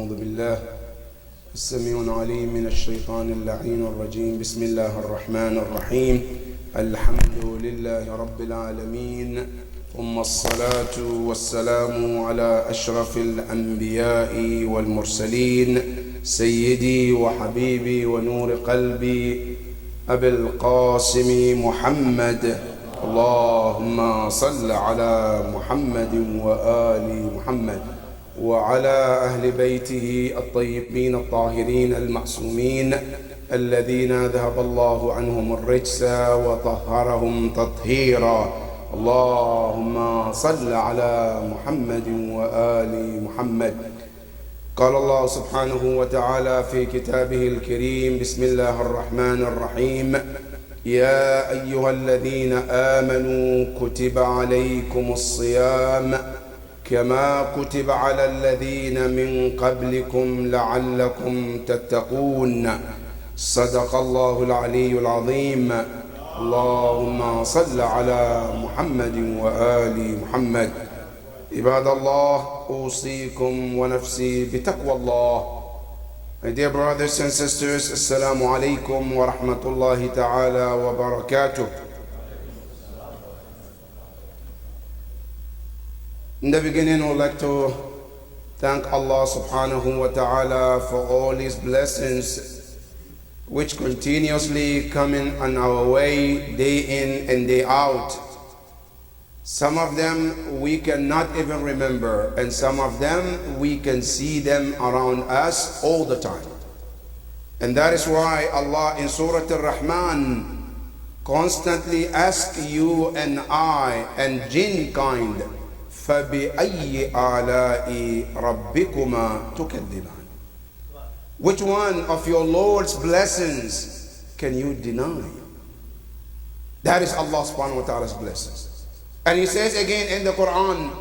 أعوذ بالله السميع العليم من الشيطان اللعين الرجيم. بسم الله الرحمن الرحيم. الحمد لله رب العالمين، ثم الصلاة والسلام على أشرف الأنبياء والمرسلين، سيدي وحبيبي ونور قلبي أبي القاسم محمد. اللهم صل على محمد وآل محمد وعلى أهل بيته الطيبين الطاهرين المعصومين الذين ذهب الله عنهم الرجس وطهرهم تطهيرا. اللهم صل على محمد وآل محمد. قال الله سبحانه وتعالى في كتابه الكريم: بسم الله الرحمن الرحيم. يا أيها الذين آمنوا كتب عليكم الصيام كما كتب على الذين من قبلكم لعلكم تتقون. صدق الله العلي العظيم. اللهم صل على محمد وآل محمد. عباد الله، أوصيكم ونفسي بتقوى الله. My dear brothers and sisters, Assalamu alaikum wa rahmatullahi ta'ala wa barakatuh. In the beginning, I would like to thank Allah subhanahu wa ta'ala for all His blessings which continuously coming on our way day in and day out. Some of them we cannot even remember, and some of them we can see them around us all the time. And that is why Allah in Surah Al-Rahman constantly asks you and I and jinn kind, فَبِأَيِّ آلَاءِ رَبِّكُمَا تُكَذِّبَانِ? Which one of your Lord's blessings can you deny? That is Allah subhanahu wa ta'ala's blessings. And He says again in the Quran,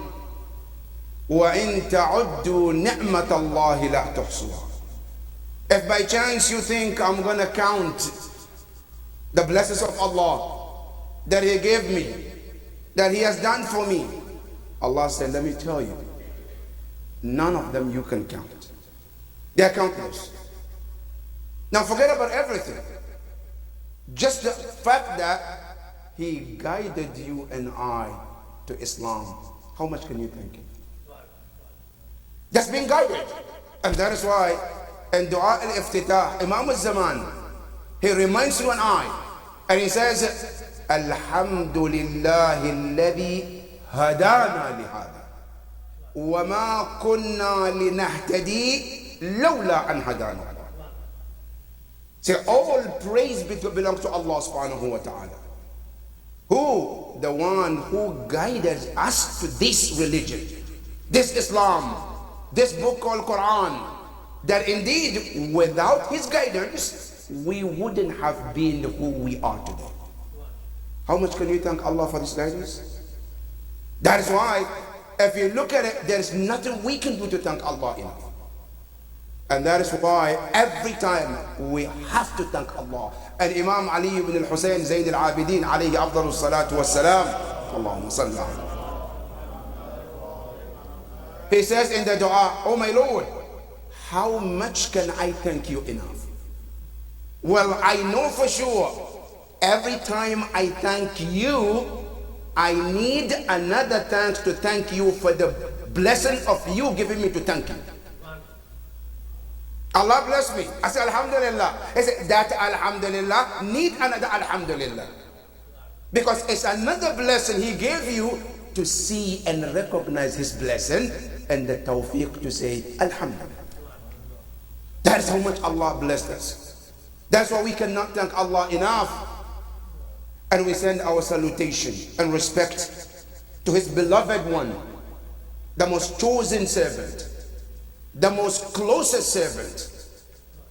وَإِن تَعُدُّوا نِعْمَةَ اللَّهِ لَا تُحْصُوهَا. If by chance you think I'm going to count the blessings of Allah that He gave me, that He has done for me, Allah said, let me tell you, none of them you can count. They are countless. Now forget about everything. Just the fact that He guided you and I to Islam, how much can you thank Him? Just being guided. And that is why in Dua al-Iftitah, Imam al-Zaman, he reminds you and I, and he says, Alhamdulillahi alladhi hadana lihada wa ma kunna linahtadi lawla an hadana. Say, all praise belongs to Allah subhanahu wa ta'ala. Who? The one who guided us to this religion, this Islam, this book called Quran, that indeed without His guidance we wouldn't have been who we are today. How much can you thank Allah for this guidance? That is why if you look at it, there is nothing we can do to thank Allah enough. And that is why every time we have to thank Allah. And Imam Ali ibn al-Husayn Zayn al-Abidin alayhi afdalu salatu wassalam, Allahumma salli alayhi, he says in the dua, oh my Lord, how much can I thank you enough? Well, I know for sure every time I thank you, I need another thanks to thank you for the blessing of you giving me to thank you. Allah bless me. I say Alhamdulillah. I say that Alhamdulillah need another Alhamdulillah. Because it's another blessing He gave you to see and recognize His blessing, and the tawfiq to say Alhamdulillah. That's how much Allah blessed us. That's why we cannot thank Allah enough. And we send our salutation and respect to His beloved one, the most chosen servant, the most closest servant,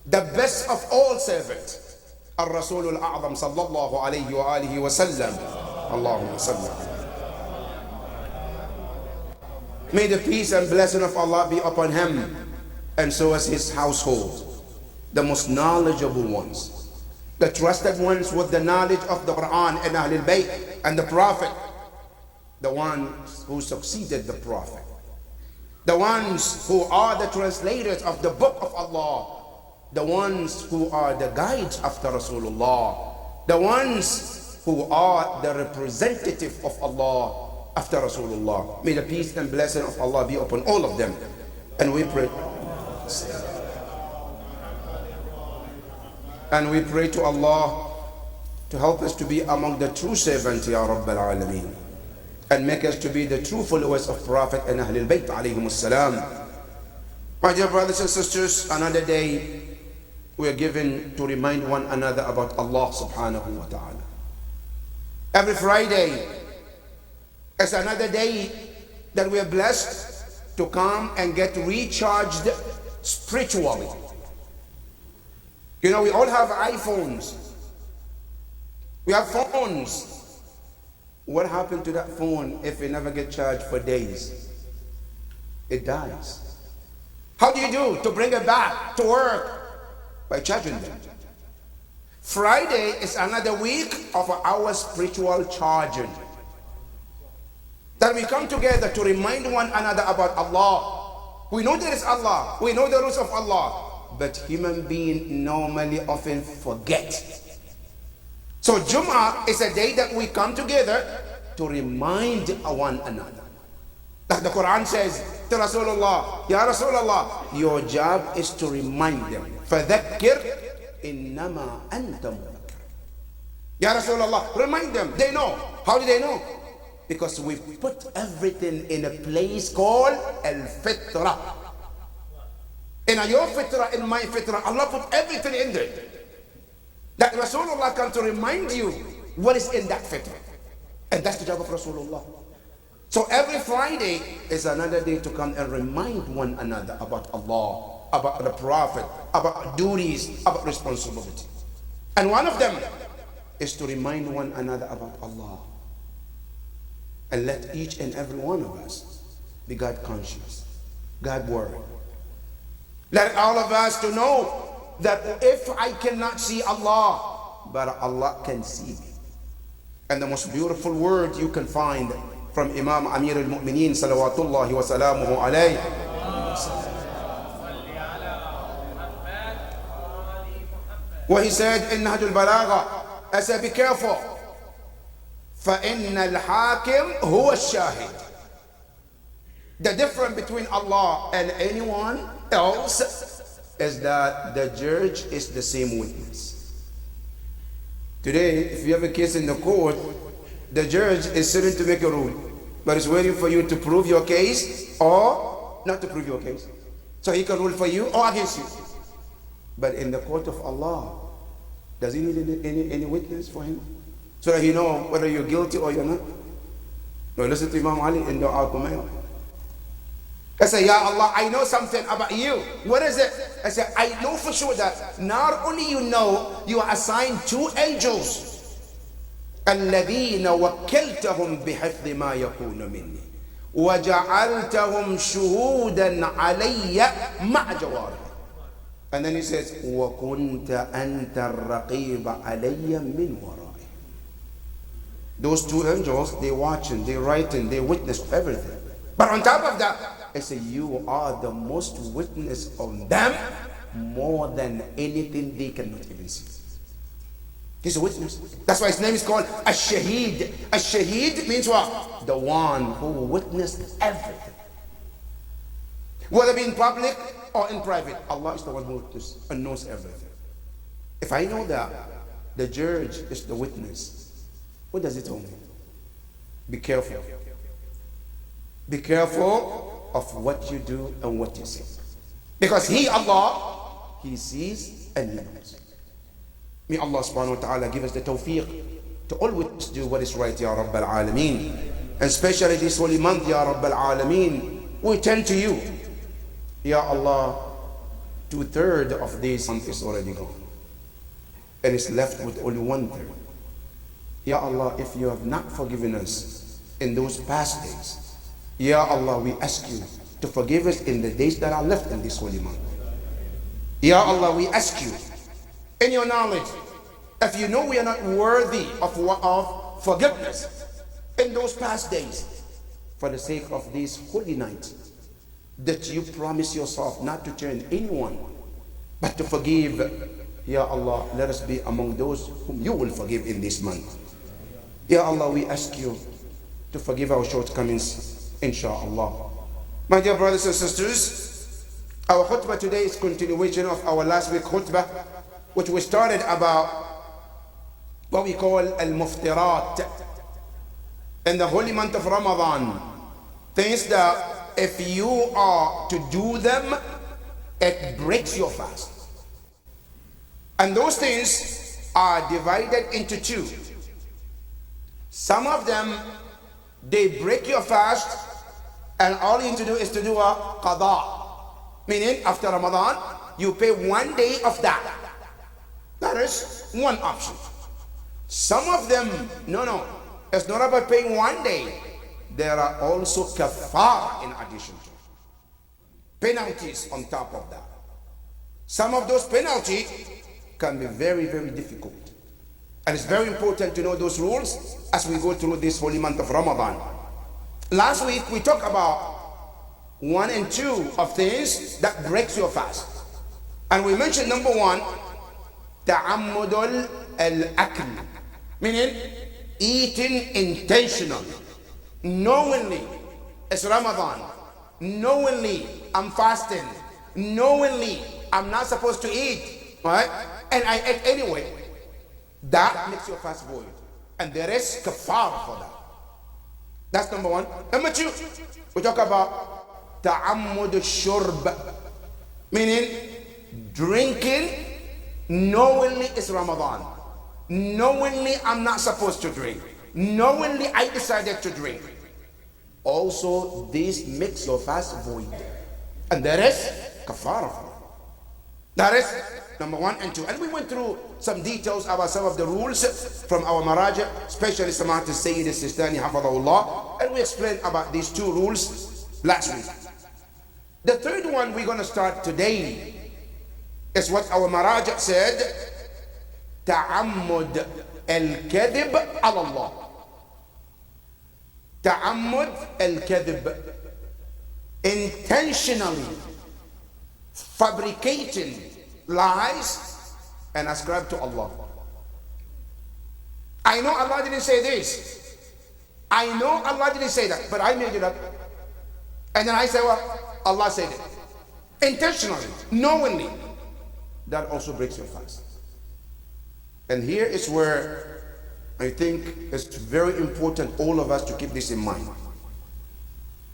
the best of all servants, Ar-Rasul al-A'zam sallallahu alayhi wa alihi wa sallam. Allahumma sallam. May the peace and blessing of Allah be upon him, and so as his household, the most knowledgeable ones, the trusted ones with the knowledge of the Quran and Ahlul Bayt and the Prophet, the ones who succeeded the Prophet. the ones who are the translators of the book of Allah, the ones who are the guides after Rasulullah, the ones who are the representative of Allah after Rasulullah. May the peace and blessing of Allah be upon all of them. And we pray. And we pray to Allah to help us to be among the true servants, Ya Rabbal Alameen, and make us to be the true followers of Prophet and Ahlul Bayt alayhimus salam. My dear brothers and sisters, another day we are given to remind one another about Allah subhanahu wa ta'ala. Every Friday is another day that we are blessed to come and get recharged spiritually. You know, we all have iPhones. We have phones. What happened to that phone if it never gets charged for days? It dies. How do you do to bring it back to work? By charging them. Friday is another week of our spiritual charging. That we come together to remind one another about Allah. We know there is Allah. We know the rules of Allah. But human beings normally often forget. So Jum'ah is a day that we come together to remind one another. Like the Quran says to Rasulullah, Ya Rasulullah, your job is to remind them. فَذَكِّرْ إِنَّمَا أَنْتَ مُذَكِّرْ. Ya Rasulullah, remind them. They know. How do they know? Because we put everything in a place called Al-Fitra. In your Fitra, in my Fitra, Allah put everything in there. That Rasulullah comes to remind you what is in that Fitra. And that's the job of Rasulullah. So every Friday is another day to come and remind one another about Allah, about the Prophet, about duties, about responsibility. And one of them is to remind one another about Allah. And let each and every one of us be God conscious, God worried. Let all of us to know that if I cannot see Allah, but Allah can see me. And the most beautiful word you can find from Imam Amir al-Mu'mineen salawatullahi wa salamuhu alayhi, where he said in Nahj al-Balagha, I said, be careful. فَإِنَّ الْحَاكِمْ هُوَ الشَّاهِدِ. The difference between Allah and anyone else is that the judge is the same witness. Today, if you have a case in the court, the judge is sitting to make a rule, but is waiting for you to prove your case or not to prove your case. So he can rule for you or against you. But in the court of Allah, does he need any witness for him? So that he know whether you're guilty or you're not? No, listen to Imam Ali in the Al-Qumayl. I say, Ya Allah, I know something about you. What is it? I say, I know for sure that not only you know, you are assigned 2 angels. الذين وكلتهم بحفظ ما يكون مني وجعلتهم شهودا علي مع جواري. And then he says, وكنت أنت الرقيب علي من ورائي. Those 2 angels, they watching, they writing, they witness everything. But on top of that, I say, you are the most witness on them more than anything they cannot even see. He's a witness. That's why his name is called Ash-Shaheed. Ash-Shaheed means what? The one who witnessed everything. Whether in public or in private, Allah is the one who witnesses and knows everything. If I know that the judge is the witness, what does it tell me? Be careful. Be careful of what you do and what you say. Because He, Allah, He sees and He knows. May Allah subhanahu wa ta'ala give us the tawfiq to always do what is right, Ya Rabbal Alameen. And especially this holy month, Ya Rabbal Alameen, we turn to you. Ya Allah, 2/3 of this month is already gone. And it's left with only 1/3. Ya Allah, if you have not forgiven us in those past days, Ya Allah, we ask you to forgive us in the days that are left in this holy month. Ya Allah, we ask you, in your knowledge, if you know we are not worthy of forgiveness in those past days, for the sake of this holy night, that you promise yourself not to turn anyone, but to forgive. Ya Allah, let us be among those whom you will forgive in this month. Ya Allah, we ask you to forgive our shortcomings, inshaAllah. My dear brothers and sisters, our khutbah today is continuation of our last week khutbah, which we started about what we call al-muftirat in the holy month of Ramadan. Things that if you are to do them, it breaks your fast. And those things are divided into two. Some of them, they break your fast, and all you need to do is to do a qada. Meaning, after Ramadan, you pay 1 day of that. That is one option. Some of them, no, it's not about paying 1 day. There are also kafara in addition to penalties on top of that. Some of those penalties can be very, very difficult. And it's very important to know those rules as we go through this holy month of Ramadan. Last week we talked about 1 and 2 of things that breaks your fast. And we mentioned number 1, ta'ammudul al-akl, meaning eating intentionally. Knowingly, it's Ramadan. Knowingly, I'm fasting. Knowingly, I'm not supposed to eat, right? And I ate anyway. That makes your fast void. And there is kafara for that. That's number 1. Number 2, we talk about ta'ammud al-shurb, meaning drinking knowingly it's Ramadan. Knowingly I'm not supposed to drink. Knowingly I decided to drink. Also, this makes your fast void. And there is kafara. That is number 1 and 2. And we went through some details about some of the rules from our maraja, especially Samahat al-Sayyid al-Sistani hafadahullah. And we explained about these 2 rules last week. The third one we're going to start today is what our maraja said, ta'ammud al-kadhib ala Allah. Ta'ammud al-kadhib, intentionally fabricating lies and ascribe to Allah. I know Allah didn't say this. I know Allah didn't say that, but I made it up. And then I say, well, Allah said it. Intentionally, knowingly. That also breaks your fast. And here is where I think it's very important all of us to keep this in mind.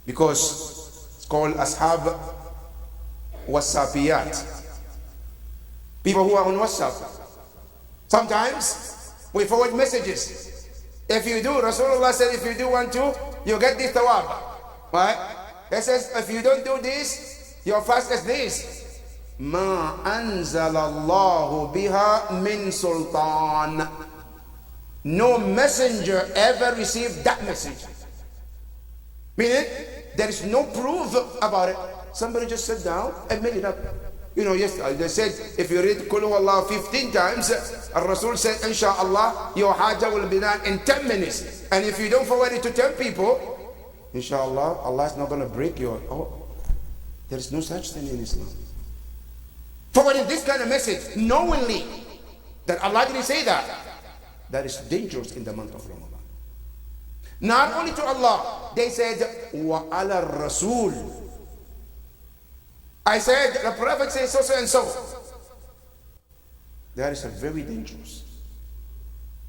Because it's called ashab wasapiyat. People who are on WhatsApp. Sometimes we forward messages. If you do, Rasulullah said, if you do 1, 2, you get this tawab. Right? He says, if you don't do this, your fast is this. Ma anzalallahu biha min sultan. No messenger ever received that message. Meaning, there is no proof about it. Somebody just sat down and made it up. You know, yes, they said, if you read Qul Huwallahu 15 times, Rasul said, inshallah, your hajjah will be done in 10 minutes. And if you don't forward it to 10 people, inshallah, Allah is not going to break your... Oh, there is no such thing in Islam. Forwarding this kind of message, knowingly that Allah didn't say that, that is dangerous in the month of Ramadan. Not only to Allah, they said, wa ala Rasul. I said, the Prophet says so and so. That is a very dangerous.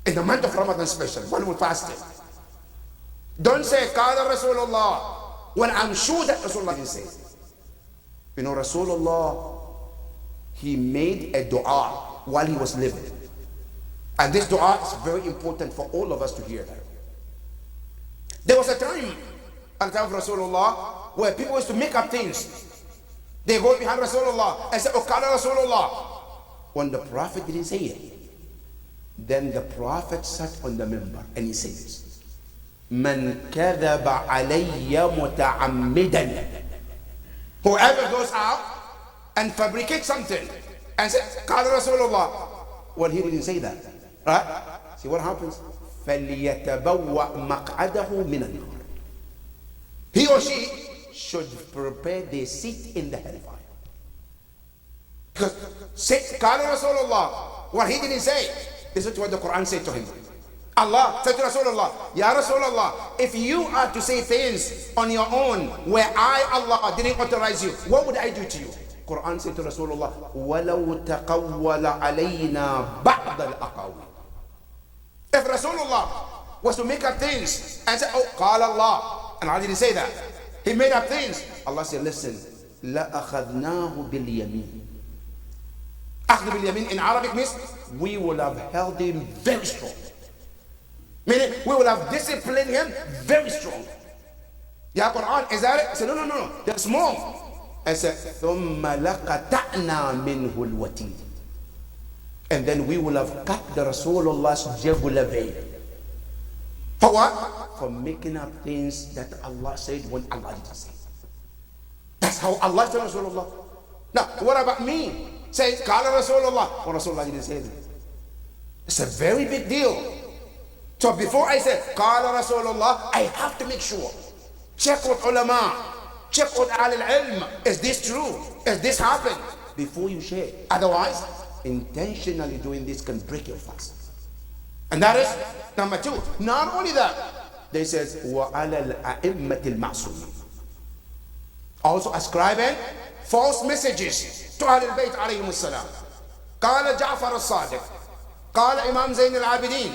In the month of Ramadan especially, when we're fasting. Don't say, Qala Rasulullah, when I'm sure that Rasulullah didn't say it. You know, Rasulullah, he made a dua while he was living. And this dua is very important for all of us to hear that. There was a time, at the time of Rasulullah, where people used to make up things. They go behind Rasulullah and say, oh, Qala Rasulullah. When the Prophet didn't say it, then the Prophet sat on the member and he says, Man kadhaba alayya muta'ammidan. Whoever goes out and fabricates something and says, Qala Rasulullah. Well, he didn't say that. Right? See what happens? فَلْيَتَبَوَّأْ مَقْعَدَهُ مِنَ النَّارِ. He or she should prepare their seat in the hellfire. Because Qala Rasulullah, what he didn't say, this is what the Quran said to him. Allah said to Rasulullah, Ya Rasulullah, if you are to say things on your own where I, Allah, didn't authorize you, what would I do to you? Quran said to Rasulullah, وَلَوْ تَقَوَّلَ عَلَيْنَا بَعْضَ الْأَقَاوِيلِ. If Rasulullah was to make up things and say, oh, قال Allah, and Allah didn't say that, he made up things, Allah said, listen, لَأَخَذْنَاهُ بِالْيَمِينِ. أخذ باليمين in Arabic means we will have held him very strong. Meaning we will have disciplined him very strong. Ya Quran, is that it? I said, no, there's more. I said, ثُمَّ لَقَطَعْنَا مِنْهُ الْوَتِينَ. And then we will have cut the Rasulullah's jugular vein. For what? For making up things that Allah said when Allah didn't say. That's how Allah said Rasulullah. Now, what about me? Say, Qala Rasulullah. Well, Rasulullah didn't say that. It's a very big deal. So before I say, Qala Rasulullah, I have to make sure. Check with ulama. Check with al-ilm. Is this true? Is this happened? Before you share. Otherwise, intentionally doing this can break your fast. And that is number two. Not only that, they says, وَعَلَى الْأَئِمَّةِ الْمَعْصُومِينَ. Also ascribing false messages to Ahlul Bayt alayhim as-salam. قال جعفر الصادق, قال Imam Zayn al-Abidin,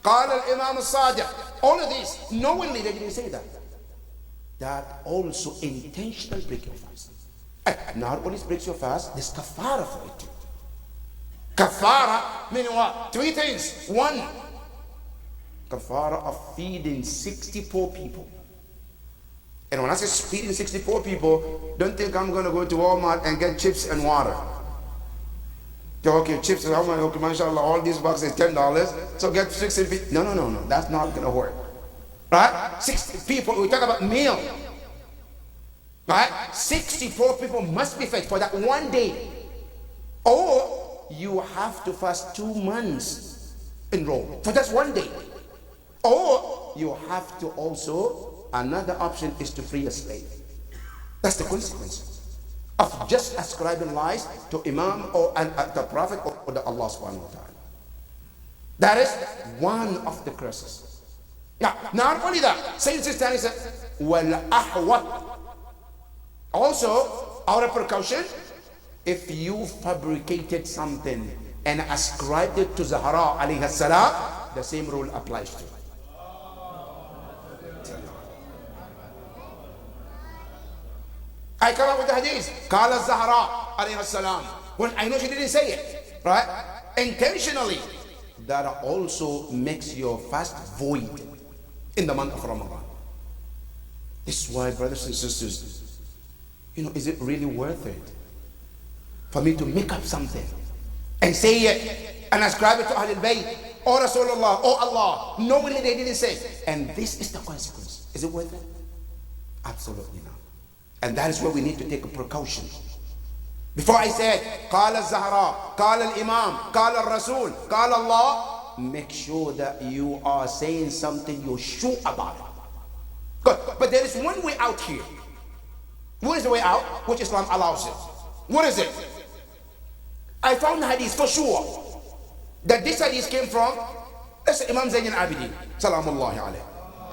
قال Imam al-Sadiq. All of these, knowingly they didn't say that. That also intentionally break your fast. And not only breaks your fast, there's kafara for it too. Kafara meaning what? Three things. One, kafara of feeding 64 people. And when I say feeding 64 people, don't think I'm going to go to Walmart and get chips and water. Okay, chips, okay, mashallah, all these boxes $10, so get 60 people. No, that's not going to work. Right? 60 people, we talk about meal. Right? 64 people must be fed for that one day. Or you have to fast 2 months in row for just one day. Or you have to also, another option is to free a slave. That's the consequence of just ascribing lies to Imam or the Prophet or the Allah subhanahu wa ta'ala. That is one of the curses. Now, not only that, Sayyid Sistani said, وَالْأَحْوَةِ. Also, out of precaution, if you fabricated something and ascribed it to Zahra alayhi salam, the same rule applies to it. I come up with the hadith, Qala Zahra alayhi salam, when I know she didn't say it, right? Intentionally. That also makes your fast void in the month of Ramadan. This is why, brothers and sisters, is it really worth it for me to make up something and say it and ascribe it to Ahlul Bayt or Rasulullah or Allah, knowingly they didn't say it, and this is the consequence? Is it worth it? Absolutely not. And that is where we need to take a precaution. Before I said, Qala Zahra, Qala Imam, Qala Rasul, Qala Allah, make sure that you are saying something you're sure about it. Good. But there is one way out here. What is the way out? Which Islam allows it. What is it? I found the hadith for sure that this hadith came from Imam Zayn al-Abidin, salamullahi alayhi.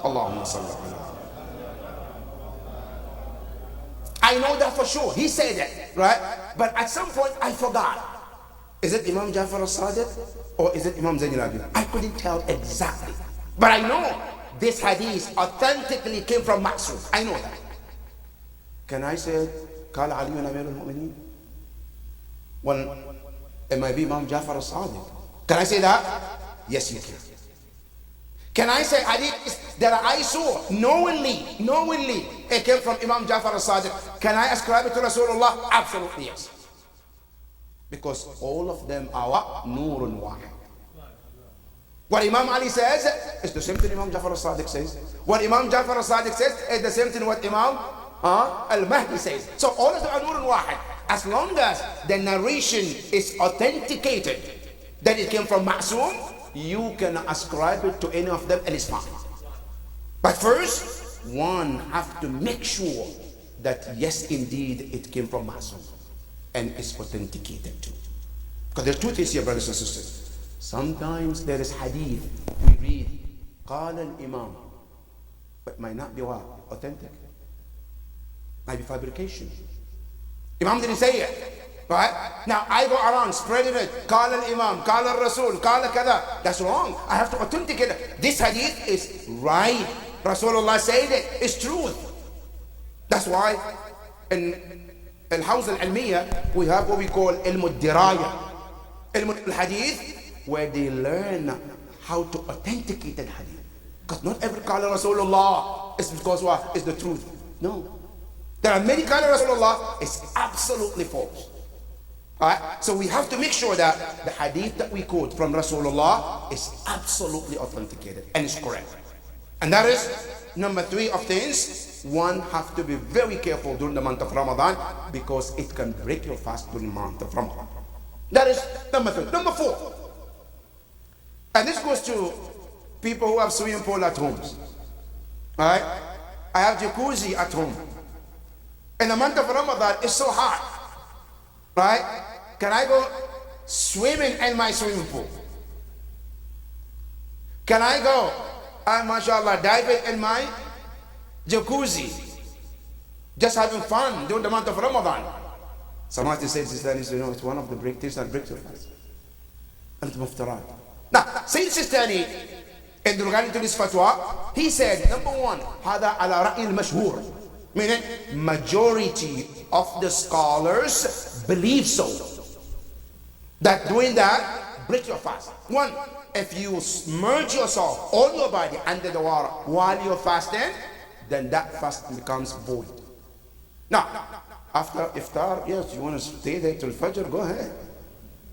Allahumma salli alayhi. I know that for sure. He said it, right? But at some point I forgot. Is it Imam Jafar al-Sadiq or is it Imam Zayn al-Abidin? I couldn't tell exactly. But I know this hadith authentically came from Ma'sum. I know that. Can I say, Qala Ali Amir al-Mu'mineen? Well, it might be Imam Jafar al-Sadiq. Can I say that? Yes, you can. Can I say hadith that I saw knowingly, it came from Imam Jafar al-Sadiq? Can I ascribe it to Rasulullah? Absolutely yes. Because all of them are what? Nurun wahid. What Imam Ali says is the same thing Imam Jafar al-Sadiq says. What Imam Jafar al-Sadiq says is the same thing what Imam al-Mahdi says. So all of them are Nurun wahid. As long as the narration is authenticated that it came from Ma'sum, you can ascribe it to any of them and it's fine. But first, one have to make sure that yes, indeed, it came from Masum and is authenticated too. Because there are two things here, brothers and sisters. Sometimes there is hadith, we read, قال الإمام, but might not be what? Authentic. Might be fabrication. Imam didn't say it. Right? Now I go around spreading it. قال الإمام, قال الرسول, قال كذا. That's wrong. I have to authenticate it. This hadith is right. Rasulullah said it. It's truth. That's why in Al-Hawz Al-Almiya we have what we call Ilm Al-Diraya, Ilm Al-Hadith, where they learn how to authenticate the hadith. Because not every Qala Rasulullah is because what? Is the truth. No. There are many Qala Rasulullah is absolutely false. Alright? So we have to make sure that the hadith that we quote from Rasulullah is absolutely authenticated and is correct. And that is number 3 of things. One have to be very careful during the month of Ramadan because it can break your fast during the month of Ramadan. That is number 3. Number 4. And this goes to people who have swimming pool at homes. Alright? I have jacuzzi at home. In the month of Ramadan, it's so hot. Right? Can I go swimming in my swimming pool? Can I go, mashallah, diving in my jacuzzi? Just having fun during the month of Ramadan. Somebody says, it's one of the things that breaks your fast. And it's muftarat. Now, Sayyid Sistani, in regarding to this fatwa, he said, number 1, هذا على رأي المشهور. Meaning, majority of the scholars believe so. That doing that breaks your fast. 1, if you submerge yourself, all your body under the water while you're fasting, then that fast becomes void. Now, after iftar, yes, you want to stay there till Fajr, go ahead.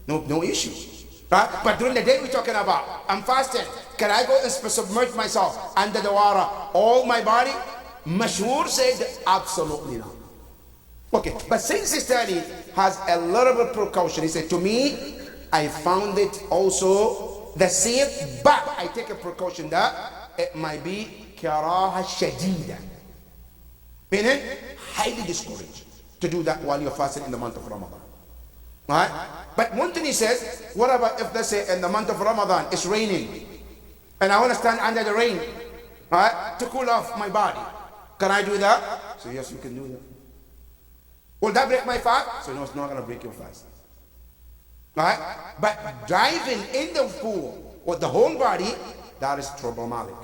No issue. Right? But during the day we're talking about, I'm fasting. Can I go and submerge myself under the water, all my body? Mashhur said absolutely not. Okay, but Sayyid Sistani has a little bit of precaution. He said, to me, I found it also the same, but I take a precaution that it might be karaha shadida. Meaning, highly discouraged to do that while you're fasting in the month of Ramadan. Right? But one thing he says, what about if, let's say, in the month of Ramadan, it's raining, and I want to stand under the rain, right, to cool off my body. Can I do that? So yes, you can do that. Will that break my fast? So no, it's not going to break your fast. Right? But diving in the pool with the whole body, that is problematic.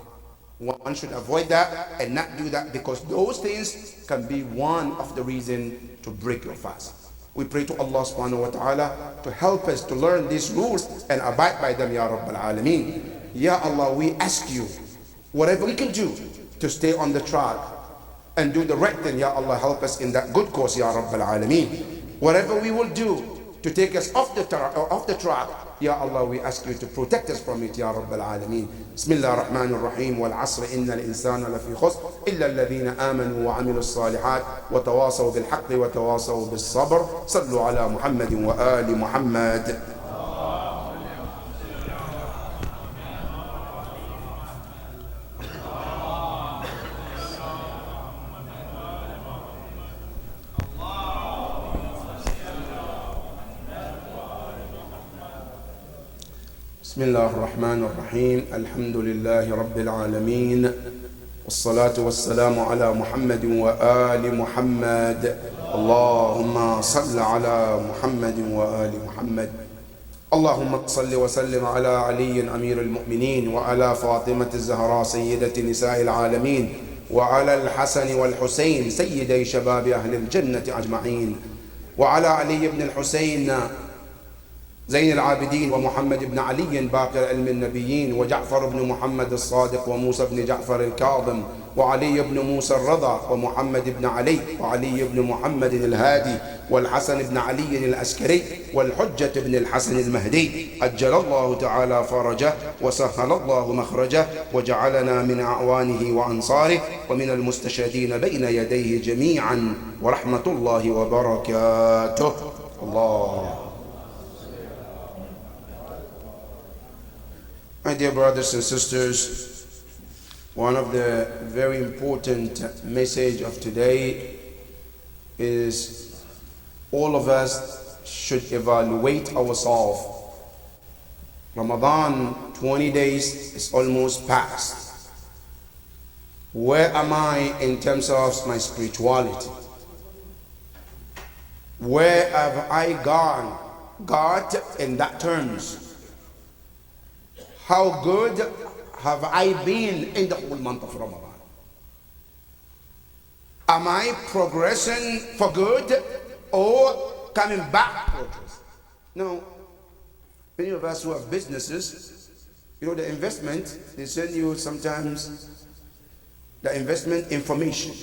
One should avoid that and not do that because those things can be one of the reasons to break your fast. We pray to Allah subhanahu wa ta'ala to help us to learn these rules and abide by them, Ya Rabbal Alameen. Ya Allah, we ask you, whatever we can do to stay on the track and do the right thing, Ya Allah, help us in that good cause, Ya Rabbal Alameen. Whatever we will do to take us off the track, Ya Allah, we ask you to protect us from it, Ya Rabbal Alameen. Bismillah ar-Rahman ar-Rahim. Wal asr inna al-insana lafi khusr illa alladhina amanu wa amilu as-salihat wa tawasaw bil haqqi wa tawasaw bis sabr. Sallu ala Muhammadin wa ali Muhammad. بسم الله الرحمن الرحيم. الحمد لله رب العالمين والصلاة والسلام على محمد وآل محمد. اللهم صل على محمد وآل محمد. اللهم صل وسلم على علي أمير المؤمنين وعلى فاطمة الزهراء سيدة نساء العالمين وعلى الحسن والحسين سيدي شباب أهل الجنة أجمعين وعلى علي بن الحسين زين العابدين ومحمد بن علي باقر علم النبيين وجعفر بن محمد الصادق وموسى بن جعفر الكاظم وعلي بن موسى الرضا ومحمد بن علي وعلي بن محمد الهادي والحسن بن علي العسكري والحجة بن الحسن المهدي أجل الله تعالى فرجه وسهل الله مخرجه وجعلنا من أعوانه وأنصاره ومن المستشهدين بين يديه جميعا ورحمة الله وبركاته. الله. My dear brothers and sisters, one of the very important message of today is all of us should evaluate ourselves. Ramadan, 20 days is almost past. Where am I in terms of my spirituality? Where have I got in that terms? How good have I been in the whole month of Ramadan? Am I progressing for good or coming back progress? No. Many of us who have businesses, you know, the investment, they send you sometimes the investment information.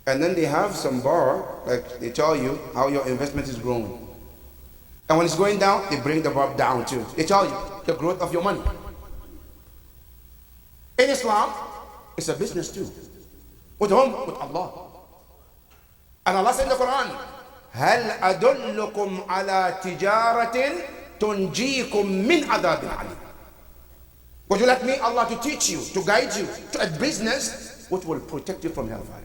And then they have some bar, like they tell you how your investment is growing. And when it's going down, they bring the bar down too. They tell you the growth of your money. In Islam, it's a business too. With whom? With Allah. And Allah said in the Quran, هَلْ أَدُلُّكُمْ عَلَى تِجَارَةٍ تُنْجِيكُمْ مِنْ عَذَابٍ عَلِيمٍ. Would you like me, Allah, to teach you, to guide you to a business which will protect you from hellfire?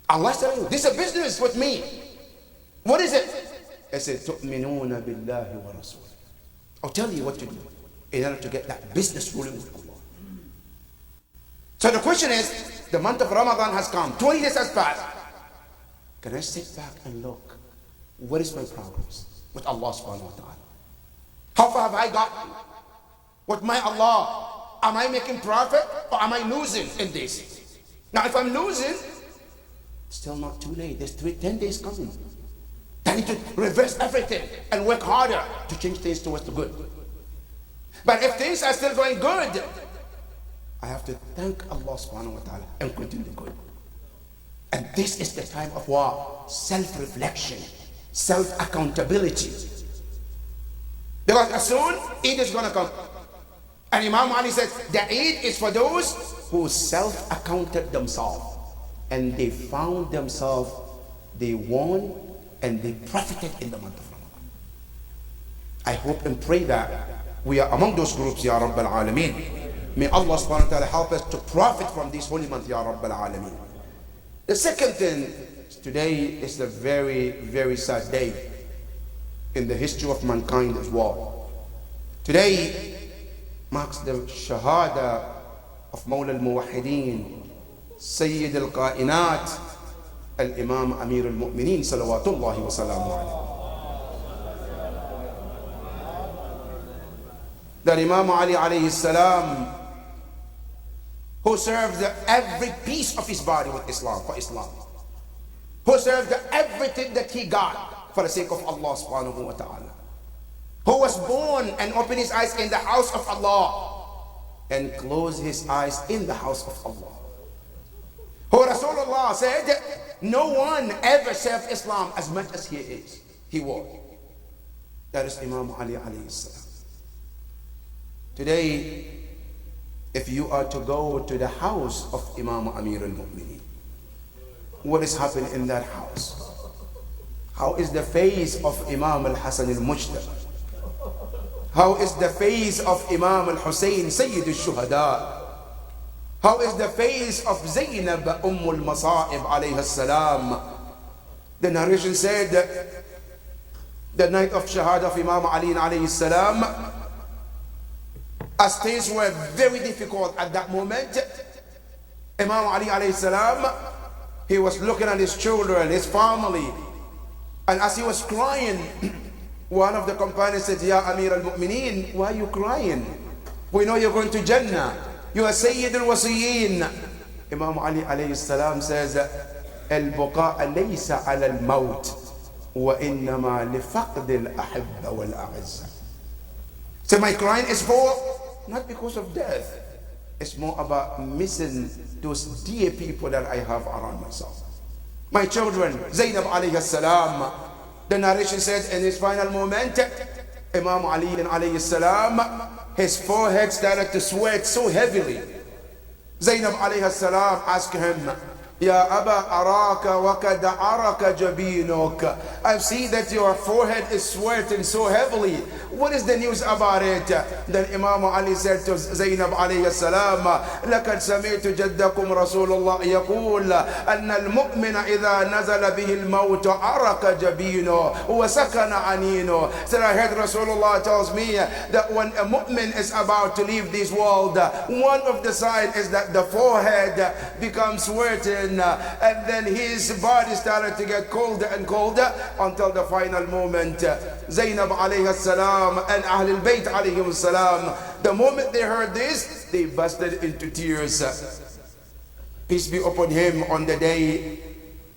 Allah is telling you, this is a business with me. What is it? I said, تُؤْمِنُونَ بِاللَّهِ وَرَسُولِهِ. I'll tell you what to do in order to get that business ruling with Allah. So the question is, the month of Ramadan has come, 20 days has passed. Can I sit back and look? What is my progress with Allah subhanahu wa ta'ala? How far have I gotten with my Allah? Am I making profit or am I losing in this? Now if I'm losing, still not too late. There's 10 days coming. I need to reverse everything and work harder to change things towards the good. But if things are still going good, I have to thank Allah subhanahu wa ta'ala and continue good. And this is the time of what? Self-reflection, self-accountability. Because as soon Eid is going to come. And Imam Ali said, the Eid is for those who self-accounted themselves. And they found themselves, they won and they profited in the month of Ramadan. I hope and pray that we are among those groups, Ya Rabbal Alameen. May Allah subhanahu wa ta'ala help us to profit from this holy month, Ya Rabbal Alameen. The second thing, today is a very, very sad day in the history of mankind as well. Today marks the Shahada of Mawla al-Muwahideen, Sayyid al-Qainat, Al-Imam Amir al-Mu'mineen, salawatullahi wa salamu alayhi. That Imam Ali alayhi salam, who served every piece of his body with Islam, for Islam, who served everything that he got for the sake of Allah subhanahu wa ta'ala, who was born and opened his eyes in the house of Allah and closed his eyes in the house of Allah, who Rasulullah said, no one ever served Islam as much as he was. That is Imam Ali alayhi salam. Today, if you are to go to the house of Imam Amir al-Mu'mineen, what is happening in that house? How is the face of Imam al-Hasan al-Mujtaba? How is the face of Imam al-Hussein, Sayyid al-Shuhada? How is the face of Zainab al-Masa'ib alayha salam? The narration said that the night of Shahada of Imam Ali alayhi salam, as things were very difficult at that moment, Imam Ali alayhi salam, he was looking at his children, his family, and as he was crying, one of the companions said, Ya Amir al-Mu'mineen, why are you crying? We know you're going to Jannah. You are Sayyid al-Wasiyyin. Imam Ali alayhi salam says, Al-Buqa laysa ala al-Mawt, wa innama lifaqd al-ahibba wal-a'izza. So my crying is for, not because of death. It's more about missing those dear people that I have around myself. My children, Zainab alayhi salam, the narration said in his final moment, Imam Ali alayhi salam, his forehead started to sweat so heavily. Zainab alayhi salam asked him, Ya Aba Araka wa kad araka jabinuk. I see that your forehead is sweating so heavily. What is the news about it? Then Imam Ali said to Zainab alayhi salam, لقد سمعت جدكم رسول الله يقول أن المؤمن إذا نزل به الموت عرق جبينه وسكن عنينه. So I heard Rasulullah tells me that when a mu'min is about to leave this world, one of the signs is that the forehead becomes sweating, and then his body started to get colder and colder until the final moment. Zainab alayhi salam and Ahlul Bayt alayhi salam, the moment they heard this, they busted into tears. Peace be upon him on the day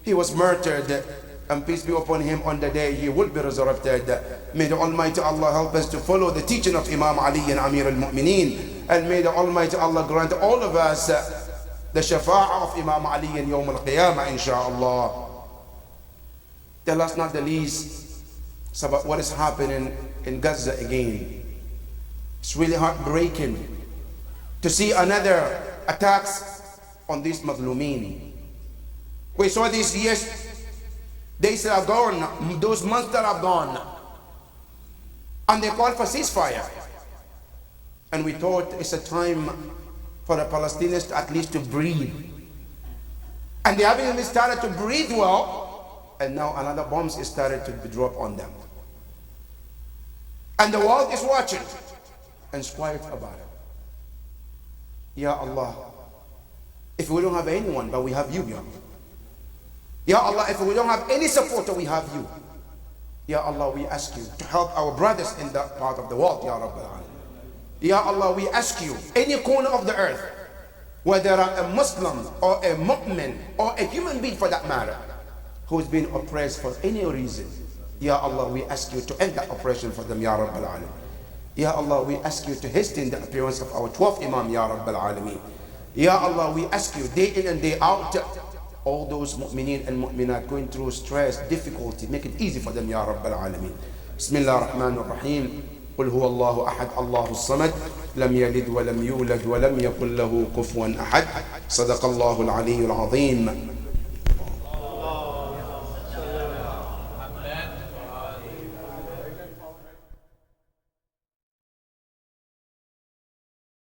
he was murdered, and peace be upon him on the day he will be resurrected. May the Almighty Allah help us to follow the teaching of Imam Ali and Amir al-Mu'mineen, and may the Almighty Allah grant all of us the shafa'ah of Imam Ali in Yawm al-Qiyamah, inshaAllah. The last not the least, it's about what is happening in Gaza again. It's really heartbreaking to see another attacks on these Mazlumin. We saw these years, days that are gone, those months that are gone, and they called for ceasefire. And we thought it's a time for the Palestinians to at least to breathe. And they haven't even started to breathe well, and now another bombs is started to be dropped on them. And the world is watching and quiet about it. Ya Allah, if we don't have anyone, but we have you, Ya Allah. Ya Allah, if we don't have any supporter, we have you. Ya Allah, we ask you to help our brothers in that part of the world, Ya Rabbal Alamin. Ya Allah, we ask you, any corner of the earth, whether a Muslim or a mu'min or a human being for that matter, who is being oppressed for any reason, Ya Allah, we ask you to end that oppression for them, Ya Rabbal Alamin. Ya Allah, we ask you to hasten the appearance of our 12th Imam, Ya Rabbal Alamin. Ya Allah, we ask you day in and day out, all those mu'mineen and mu'minat going through stress, difficulty, make it easy for them, Ya Rabbal Alamin. Bismillah ar-Rahman ar-Rahim. قل هو الله أحد الله الصمد لم يلد ولم يولد ولم يكن له كفوا أحد صدق الله العلي العظيم.